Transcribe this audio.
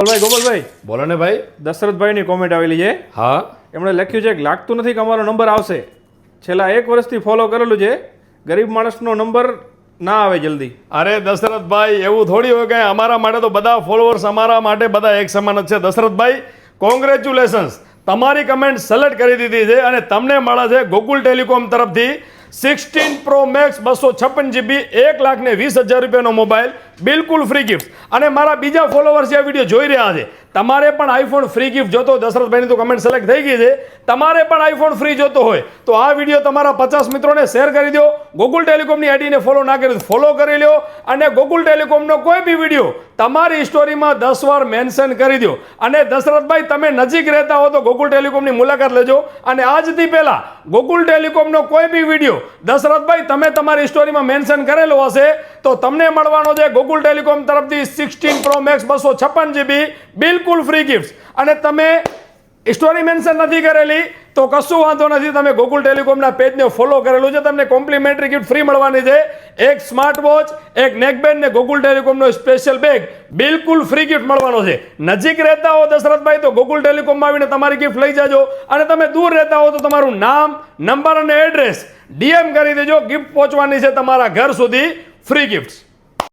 ગોપાલભાઈ બોલો ને ભાઈ. દશરથભાઈની કોમેન્ટ આવેલી છે. હા, એમણે લખ્યું છે કે લાગતું નથી કે અમારો નંબર આવશે. છેલ્લા 1 વર્ષથી ફોલો કરેલું છે, ગરીબ માણસનો નંબર ના આવે જલ્દી. અરે દશરથભાઈ, એવું થોડી હોય કે અમારા માટે તો બધા ફોલોઅર્સ અમારા માટે બધા એક સમાન જ છે. દશરથભાઈ, કોંગ્રેચ્યુલેશન્સ, તમારી કમેન્ટ સિલેક્ટ કરી દીધી છે અને તમને મળે છે ગોકુલ ટેલિકોમ તરફથી 16 Pro Max 256 GB 1,20,000 રૂપિયાનો મોબાઈલ, બિલકુલ ફ્રી ગિફ્ટ. અને મારા બીજા ફોલોઅર્સ આ વિડીયો જોઈ રહ્યા છે, તમારે પણ આઈફોન ફ્રી ગિફ્ટ જોતો હોય, દશરથભાઈની તો કમેન્ટ સિલેક્ટ થઈ ગઈ છે, તમારે પણ આઈફોન ફ્રી જોતો હોય તો આ વિડીયો તમારા 50 મિત્રોને શેર કરી દો. ગોકુલ ટેલિકોમની આઈડીને ફોલો ના કરી ફોલો કરી લો અને ગોકુલ ટેલિકોમનો કોઈ બી વિડીયો તમારી સ્ટોરીમાં 10 વાર મેન્શન કરી દો. અને દશરથભાઈ, તમે નજીક રહેતા હો તો ગોકુલ ટેલિકોમની મુલાકાત લેજો. અને આજથી પહેલા ગોકુલ ટેલિકોમનો કોઈ બી વિડીયો દશરથભાઈ તમે તમારી સ્ટોરીમાં મેન્શન કરેલો હશે તો તમને મળવાનો છે ગોકુલ ટેલિકોમ તરફથી 16 Pro Max 256 GB બિલકુલ ફ્રી ગિફ્ટ. અને તમે સ્ટોરી મેન્શન નથી કરેલી તો કશું વાંધો નથી, તમે ગોકુલ ટેલિકોમના પેજને ફોલો કરેલું છે, તમને કોમ્પ્લિમેન્ટરી ગિફ્ટ ફ્રી મળવાની છે. એક સ્માર્ટ વોચ, એક નેકબેન્ડ ને ગોકુલ ટેલિકોમનો સ્પેશિયલ બેગ બિલકુલ ફ્રી ગિફ્ટ મળવાનો છે. નજીક રહેતા હો દશરથભાઈ તો ગોકુલ ટેલિકોમમાં આવીને તમારી ગિફ્ટ લઈ જાજો. અને તમે દૂર રહેતા હો તો તમારું નામ, નંબર અને એડ્રેસ DM કરી દેજો, ગિફ્ટ પહોંચવાની છે તમારા ઘર સુધી, ફ્રી ગિફ્ટ.